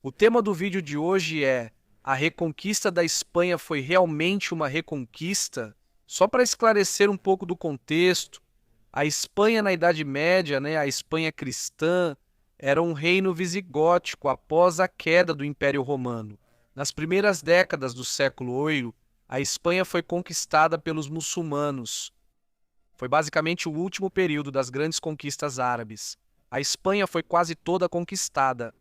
O tema do vídeo de hoje é: a reconquista da Espanha foi realmente uma reconquista? Só para esclarecer um pouco do contexto, a Espanha na Idade Média, a Espanha cristã, era um reino visigótico após a queda do Império Romano. Nas primeiras décadas do século oito, a Espanha foi conquistada pelos muçulmanos. Foi basicamente o último período das grandes conquistas árabes. A Espanha foi quase toda conquistada.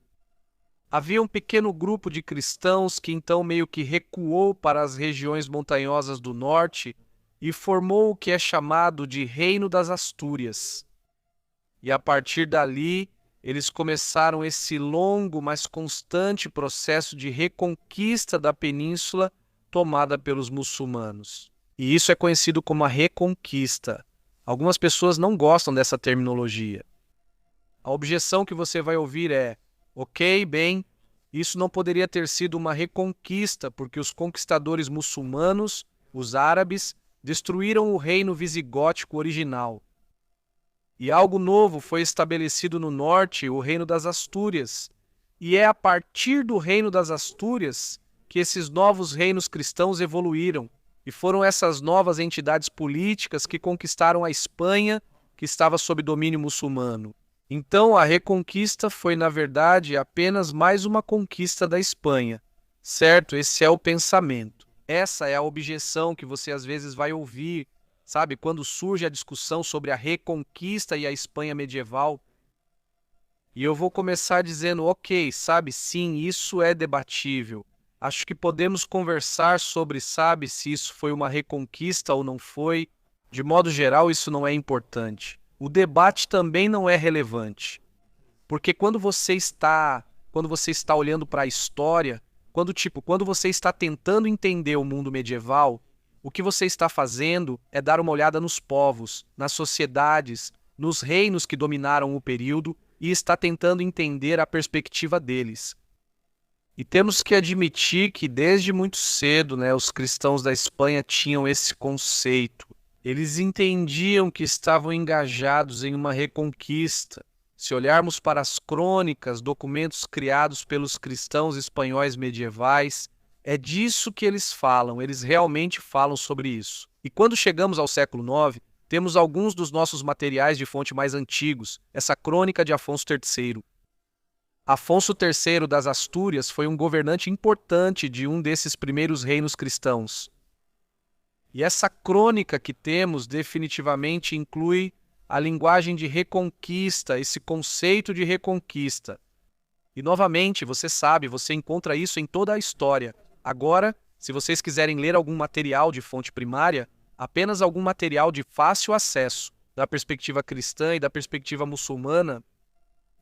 Havia um pequeno grupo de cristãos que então meio que recuou para as regiões montanhosas do norte e formou o que é chamado de Reino das Astúrias. E a partir dali, eles começaram esse longo, mas constante processo de reconquista da península tomada pelos muçulmanos. E isso é conhecido como a Reconquista. Algumas pessoas não gostam dessa terminologia. A objeção que você vai ouvir é: ok, bem, isso não poderia ter sido uma reconquista, porque os conquistadores muçulmanos, os árabes, destruíram o reino visigótico original. E algo novo foi estabelecido no norte, o reino das Astúrias. E é a partir do reino das Astúrias que esses novos reinos cristãos evoluíram. E foram essas novas entidades políticas que conquistaram a Espanha, que estava sob domínio muçulmano. Então, a Reconquista foi, na verdade, apenas mais uma conquista da Espanha. Certo? Esse é o pensamento. Essa é a objeção que você às vezes vai ouvir, sabe? Quando surge a discussão sobre a Reconquista e a Espanha medieval. E eu vou começar dizendo, ok, sabe, sim, isso é debatível. Acho que podemos conversar sobre, sabe, se isso foi uma reconquista ou não foi. De modo geral, isso não é importante. O debate também não é relevante. Porque quando você está olhando para a história, quando você está tentando entender o mundo medieval, o que você está fazendo é dar uma olhada nos povos, nas sociedades, nos reinos que dominaram o período e está tentando entender a perspectiva deles. E temos que admitir que desde muito cedo, os cristãos da Espanha tinham esse conceito. Eles entendiam que estavam engajados em uma reconquista. Se olharmos para as crônicas, documentos criados pelos cristãos espanhóis medievais, é disso que eles falam, eles realmente falam sobre isso. E quando chegamos ao século IX, temos alguns dos nossos materiais de fonte mais antigos, essa crônica de Afonso III. Afonso III das Astúrias foi um governante importante de um desses primeiros reinos cristãos. E essa crônica que temos definitivamente inclui a linguagem de reconquista, esse conceito de reconquista. E novamente, você sabe, você encontra isso em toda a história. Agora, se vocês quiserem ler algum material de fonte primária, apenas algum material de fácil acesso, da perspectiva cristã e da perspectiva muçulmana,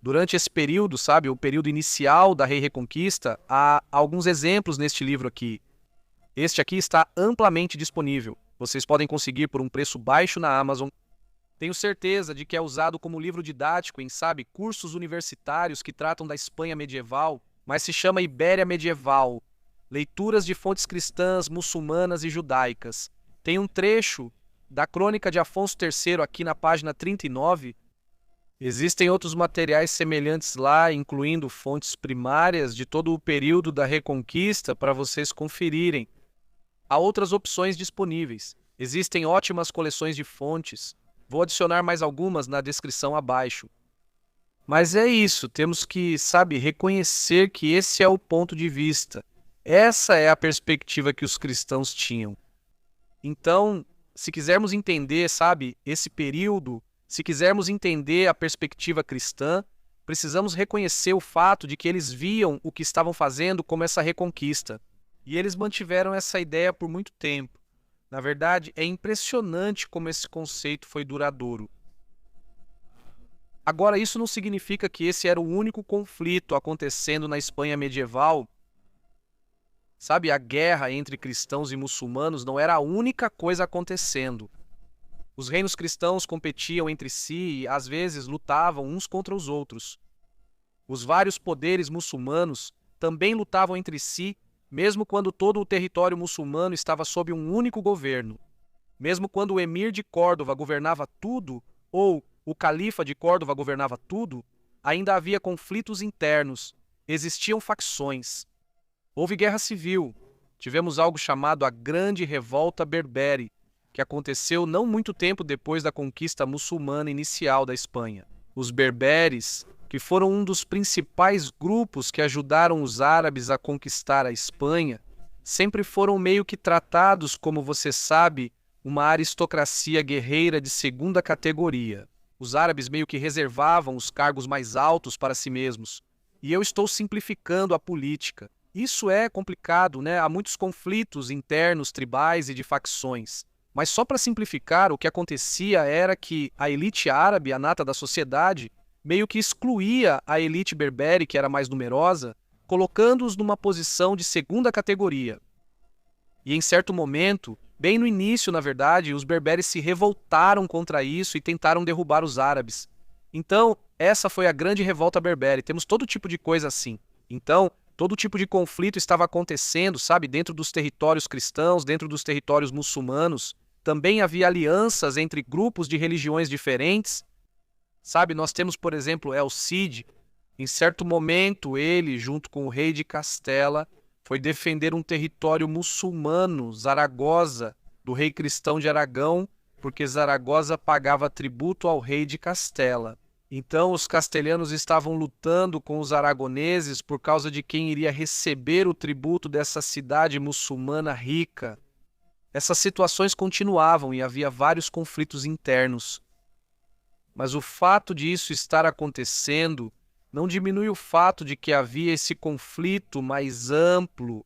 durante esse período, sabe, o período inicial da Reconquista, há alguns exemplos neste livro aqui. Este aqui está amplamente disponível. Vocês podem conseguir por um preço baixo na Amazon. Tenho certeza de que é usado como livro didático em, cursos universitários que tratam da Espanha medieval, mas se chama Ibéria Medieval. Leituras de fontes cristãs, muçulmanas e judaicas. Tem um trecho da crônica de Afonso III aqui na página 39. Existem outros materiais semelhantes lá, incluindo fontes primárias de todo o período da Reconquista para vocês conferirem. Há outras opções disponíveis. Existem ótimas coleções de fontes. Vou adicionar mais algumas na descrição abaixo. Mas é isso, temos que, reconhecer que esse é o ponto de vista. Essa é a perspectiva que os cristãos tinham. Então, se quisermos entender, esse período, se quisermos entender a perspectiva cristã, precisamos reconhecer o fato de que eles viam o que estavam fazendo como essa reconquista. E eles mantiveram essa ideia por muito tempo. Na verdade, é impressionante como esse conceito foi duradouro. Agora, isso não significa que esse era o único conflito acontecendo na Espanha medieval. A guerra entre cristãos e muçulmanos não era a única coisa acontecendo. Os reinos cristãos competiam entre si e, às vezes, lutavam uns contra os outros. Os vários poderes muçulmanos também lutavam entre si, mesmo quando todo o território muçulmano estava sob um único governo. Mesmo quando o emir de Córdoba governava tudo, ou o califa de Córdoba governava tudo, ainda havia conflitos internos. existiam facções. Houve guerra civil. Tivemos algo chamado a Grande Revolta Berbere, que aconteceu não muito tempo depois da conquista muçulmana inicial da Espanha. Os berberes, que foram um dos principais grupos que ajudaram os árabes a conquistar a Espanha, sempre foram meio que tratados como, você sabe, uma aristocracia guerreira de segunda categoria. Os árabes meio que reservavam os cargos mais altos para si mesmos. E eu estou simplificando a política. Isso é complicado, né? Há muitos conflitos internos, tribais e de facções. Mas só para simplificar, o que acontecia era que a elite árabe, a nata da sociedade, meio que excluía a elite berbere, que era mais numerosa, colocando-os numa posição de segunda categoria. E em certo momento, bem no início, na verdade, os berberes se revoltaram contra isso e tentaram derrubar os árabes. Então, essa foi a grande revolta berbere. Temos todo tipo de coisa assim. Então, todo tipo de conflito estava acontecendo, sabe, dentro dos territórios cristãos, dentro dos territórios muçulmanos. Também havia alianças entre grupos de religiões diferentes. Sabe, nós temos, por exemplo, El Cid. Em certo momento, ele, junto com o rei de Castela, foi defender um território muçulmano, Zaragoza, do rei cristão de Aragão, porque Zaragoza pagava tributo ao rei de Castela. Então os castelhanos estavam lutando com os aragoneses por causa de quem iria receber o tributo dessa cidade muçulmana rica. Essas situações continuavam e havia vários conflitos internos. Mas o fato de isso estar acontecendo não diminui o fato de que havia esse conflito mais amplo,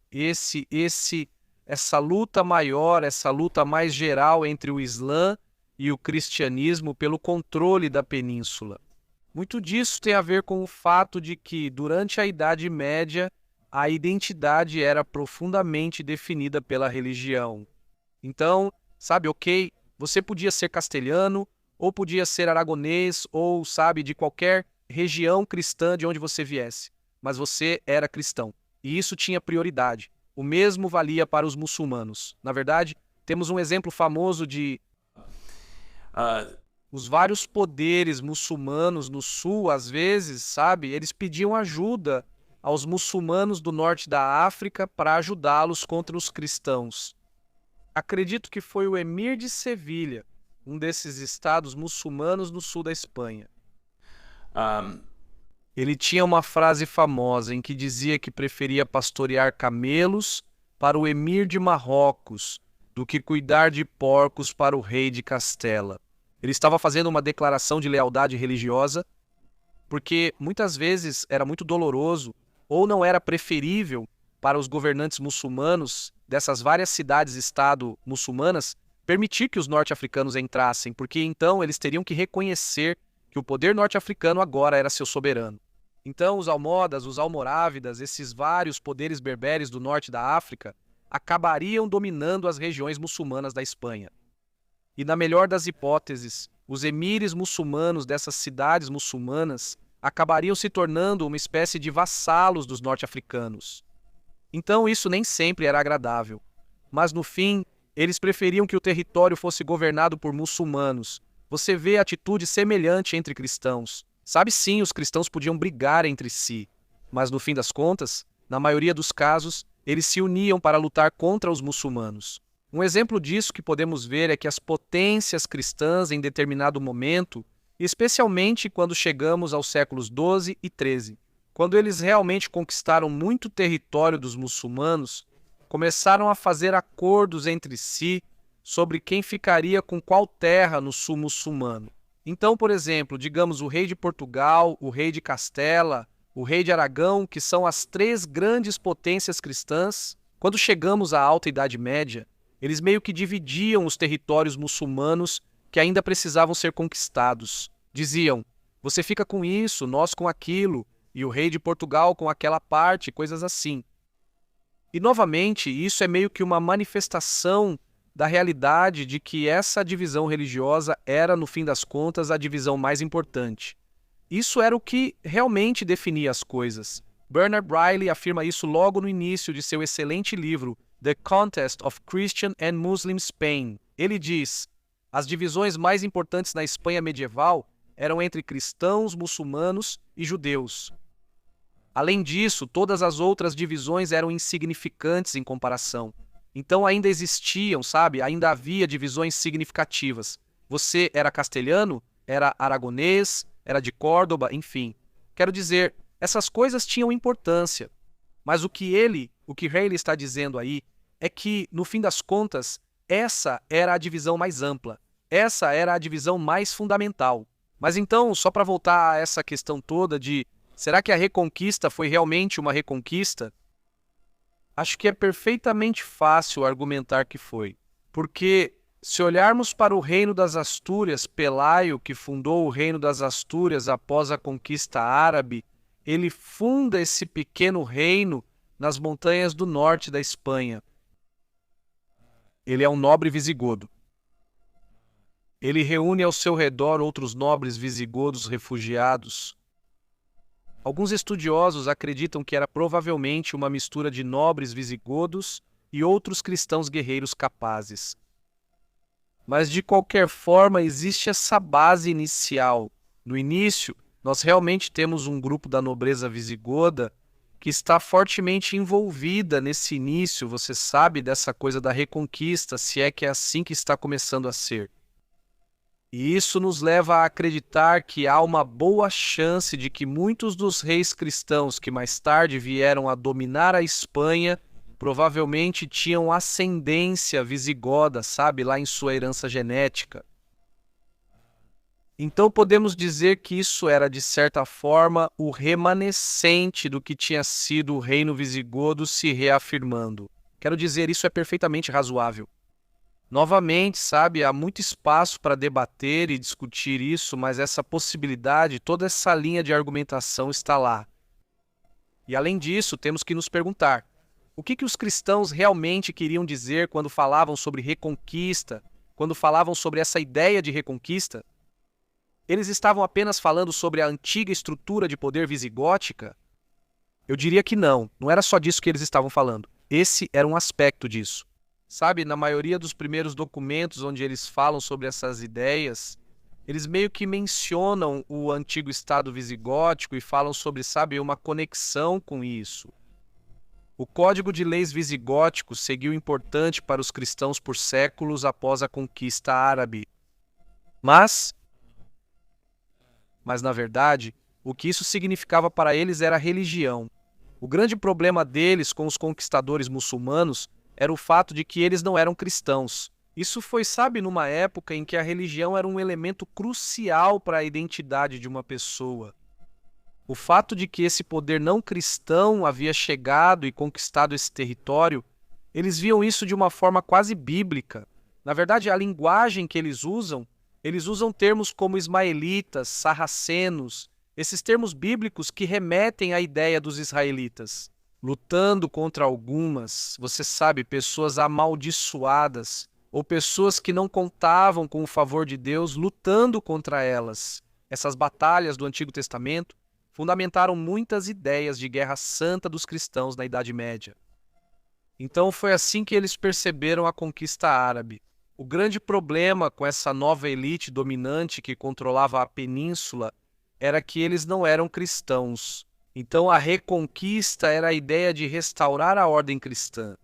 essa luta maior, essa luta mais geral entre o Islã e o cristianismo pelo controle da península. Muito disso tem a ver com o fato de que, durante a Idade Média, a identidade era profundamente definida pela religião. Então, sabe, ok, você podia ser castelhano, ou podia ser aragonês, ou, sabe, de qualquer região cristã de onde você viesse, mas você era cristão, e isso tinha prioridade. O mesmo valia para os muçulmanos. Na verdade, temos um exemplo famoso de os vários poderes muçulmanos no sul, às vezes, sabe, eles pediam ajuda aos muçulmanos do norte da África para ajudá-los contra os cristãos. Acredito que foi o Emir de Sevilha, um desses estados muçulmanos no sul da Espanha. Ele tinha uma frase famosa em que dizia que preferia pastorear camelos para o emir de Marrocos do que cuidar de porcos para o rei de Castela. Ele estava fazendo uma declaração de lealdade religiosa porque muitas vezes era muito doloroso ou não era preferível para os governantes muçulmanos dessas várias cidades-estado muçulmanas permitir que os norte-africanos entrassem, porque então eles teriam que reconhecer que o poder norte-africano agora era seu soberano. Então os almohadas, os almorávidas, esses vários poderes berberes do norte da África, acabariam dominando as regiões muçulmanas da Espanha. E na melhor das hipóteses, os emires muçulmanos dessas cidades muçulmanas acabariam se tornando uma espécie de vassalos dos norte-africanos. Então isso nem sempre era agradável. Mas no fim, eles preferiam que o território fosse governado por muçulmanos. Você vê atitude semelhante entre cristãos. Sabe sim, os cristãos podiam brigar entre si, mas no fim das contas, na maioria dos casos, eles se uniam para lutar contra os muçulmanos. Um exemplo disso que podemos ver é que as potências cristãs em determinado momento, especialmente quando chegamos aos séculos XII e XIII, quando eles realmente conquistaram muito território dos muçulmanos, começaram a fazer acordos entre si sobre quem ficaria com qual terra no sul muçulmano. Então, por exemplo, digamos o rei de Portugal, o rei de Castela, o rei de Aragão, que são as três grandes potências cristãs, quando chegamos à Alta Idade Média, eles meio que dividiam os territórios muçulmanos que ainda precisavam ser conquistados. Diziam, você fica com isso, nós com aquilo, e o rei de Portugal com aquela parte, coisas assim. E, novamente, isso é meio que uma manifestação da realidade de que essa divisão religiosa era, no fim das contas, a divisão mais importante. Isso era o que realmente definia as coisas. Bernard Riley afirma isso logo no início de seu excelente livro, The Contest of Christian and Muslim Spain. Ele diz, as divisões mais importantes na Espanha medieval eram entre cristãos, muçulmanos e judeus. Além disso, todas as outras divisões eram insignificantes em comparação. Então ainda existiam, sabe? Ainda havia divisões significativas. Você era castelhano, era aragonês, era de Córdoba, enfim. Quero dizer, essas coisas tinham importância. Mas o que Haley está dizendo aí, é que, no fim das contas, essa era a divisão mais ampla. Essa era a divisão mais fundamental. Mas então, só para voltar a essa questão toda de será que a Reconquista foi realmente uma reconquista? Acho que é perfeitamente fácil argumentar que foi. Porque, se olharmos para o Reino das Astúrias, Pelayo, que fundou o Reino das Astúrias após a conquista árabe, ele funda esse pequeno reino nas montanhas do norte da Espanha. Ele é um nobre visigodo. Ele reúne ao seu redor outros nobres visigodos refugiados. Alguns estudiosos acreditam que era provavelmente uma mistura de nobres visigodos e outros cristãos guerreiros capazes. Mas, de qualquer forma, existe essa base inicial. No início, nós realmente temos um grupo da nobreza visigoda que está fortemente envolvida nesse início, você sabe, dessa coisa da reconquista, se é que é assim que está começando a ser. E isso nos leva a acreditar que há uma boa chance de que muitos dos reis cristãos que mais tarde vieram a dominar a Espanha provavelmente tinham ascendência visigoda, sabe, lá em sua herança genética. Então podemos dizer que isso era, de certa forma, o remanescente do que tinha sido o reino visigodo se reafirmando. Quero dizer, isso é perfeitamente razoável. Novamente, sabe, há muito espaço para debater e discutir isso, mas essa possibilidade, toda essa linha de argumentação está lá. E além disso, temos que nos perguntar, o que os cristãos realmente queriam dizer quando falavam sobre reconquista, quando falavam sobre essa ideia de reconquista? Eles estavam apenas falando sobre a antiga estrutura de poder visigótica? Eu diria que não era só disso que eles estavam falando. Esse era um aspecto disso. Sabe, na maioria dos primeiros documentos onde eles falam sobre essas ideias, eles meio que mencionam o antigo estado visigótico e falam sobre, sabe, uma conexão com isso. O Código de Leis Visigótico seguiu importante para os cristãos por séculos após a conquista árabe. Mas, na verdade, o que isso significava para eles era religião. O grande problema deles com os conquistadores muçulmanos era o fato de que eles não eram cristãos. Isso foi, sabe, numa época em que a religião era um elemento crucial para a identidade de uma pessoa. O fato de que esse poder não cristão havia chegado e conquistado esse território, eles viam isso de uma forma quase bíblica. Na verdade, a linguagem que eles usam termos como ismaelitas, sarracenos, esses termos bíblicos que remetem à ideia dos israelitas. Lutando contra algumas, você sabe, pessoas amaldiçoadas, ou pessoas que não contavam com o favor de Deus, lutando contra elas. Essas batalhas do Antigo Testamento fundamentaram muitas ideias de guerra santa dos cristãos na Idade Média. Então foi assim que eles perceberam a conquista árabe. O grande problema com essa nova elite dominante que controlava a península era que eles não eram cristãos. Então a reconquista era a ideia de restaurar a ordem cristã.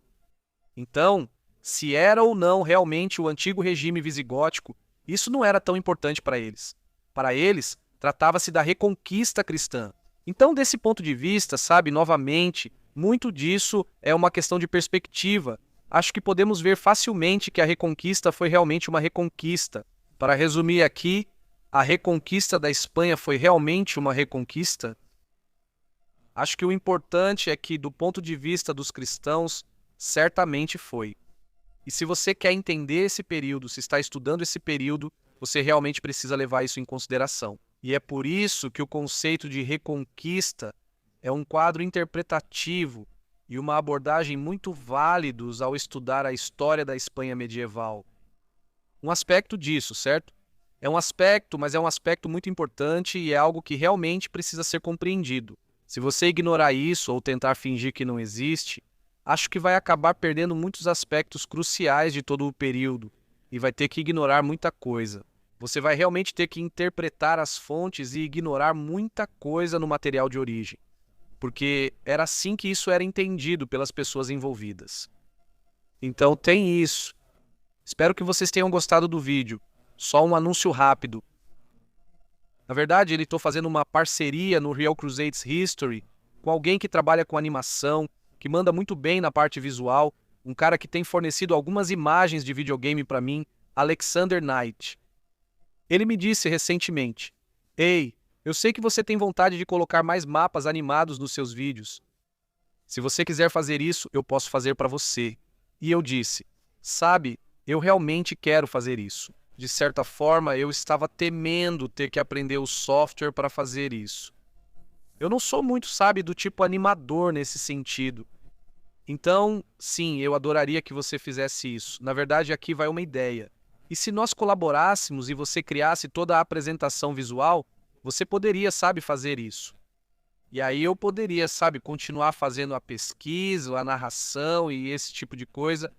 Então, se era ou não realmente o antigo regime visigótico, isso não era tão importante para eles. Para eles, tratava-se da reconquista cristã. Então, desse ponto de vista, sabe, novamente, muito disso é uma questão de perspectiva. Acho que podemos ver facilmente que a reconquista foi realmente uma reconquista. Para resumir aqui, a reconquista da Espanha foi realmente uma reconquista? Acho que o importante é que, do ponto de vista dos cristãos, certamente foi. E se você quer entender esse período, se está estudando esse período, você realmente precisa levar isso em consideração. E é por isso que o conceito de reconquista é um quadro interpretativo e uma abordagem muito válidos ao estudar a história da Espanha medieval. Um aspecto disso, certo? É um aspecto, mas é um aspecto muito importante e é algo que realmente precisa ser compreendido. Se você ignorar isso ou tentar fingir que não existe, acho que vai acabar perdendo muitos aspectos cruciais de todo o período e vai ter que ignorar muita coisa. Você vai realmente ter que interpretar as fontes e ignorar muita coisa no material de origem. porque era assim que isso era entendido pelas pessoas envolvidas. Então tem isso. Espero que vocês tenham gostado do vídeo. Só um anúncio rápido. Na verdade, ele estou fazendo uma parceria no Real Crusades History com alguém que trabalha com animação, que manda muito bem na parte visual, um cara que tem fornecido algumas imagens de videogame para mim, Alexander Knight. Ele me disse recentemente: "Ei, eu sei que você tem vontade de colocar mais mapas animados nos seus vídeos. Se você quiser fazer isso, eu posso fazer para você." E eu disse: "Sabe, eu realmente quero fazer isso. De certa forma, eu estava temendo ter que aprender o software para fazer isso. Eu não sou muito, sabe, do tipo animador nesse sentido. Então, sim, eu adoraria que você fizesse isso. Na verdade, aqui vai uma ideia. E se nós colaborássemos e você criasse toda a apresentação visual, você poderia, sabe, fazer isso. E aí eu poderia, sabe, continuar fazendo a pesquisa, a narração e esse tipo de coisa.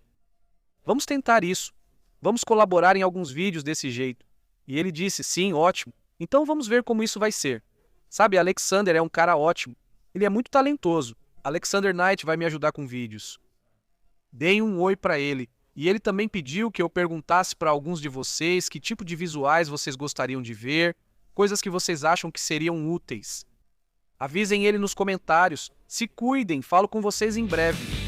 Vamos tentar isso. Vamos colaborar em alguns vídeos desse jeito." E ele disse: "Sim, ótimo. Então vamos ver como isso vai ser." Sabe, Alexander é um cara ótimo. Ele é muito talentoso. Alexander Knight vai me ajudar com vídeos. Dei um oi para ele. E ele também pediu que eu perguntasse para alguns de vocês que tipo de visuais vocês gostariam de ver, coisas que vocês acham que seriam úteis. Avisem ele nos comentários. Se cuidem, falo com vocês em breve.